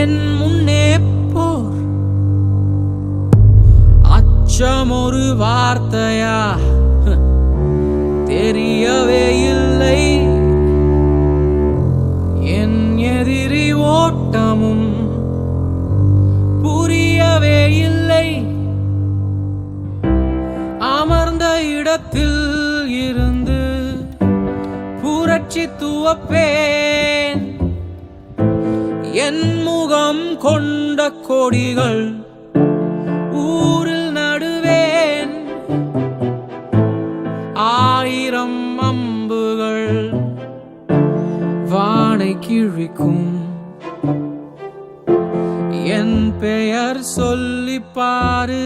என் முன்னே போர். அச்சம் ஒரு வார்த்தையா தெரியவே இல்லை. என் எதிரி ஓட்டமும் புரியவே இல்லை. அமர்ந்த இடத்தில் இருந்து புரட்சி துவப்பேன். என் முகம் கொண்ட கொடிகள் ஊரில் நடுவேன். 1000 அம்புகள் வானை கிழிக்கும். என் பெயர் சொல்லி பாரு,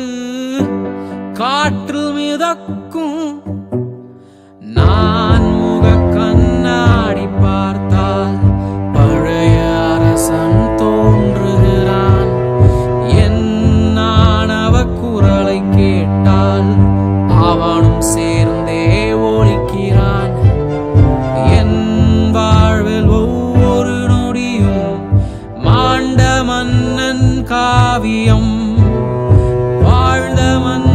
காற்று மிதக்கும். நான் முக கண்ணாடி பார்த்தால் பழைய அரசன் தோன்றுகிறான். என் ஆணவ குரலை கேட்டால் அவனும் சேர்ந்தே ஒலிக்கிறான். என் வாழ்வில் ஒவ்வொரு நொடியும் மாண்ட மன்னன் காவியம். வாழ்ந்த மன்னன்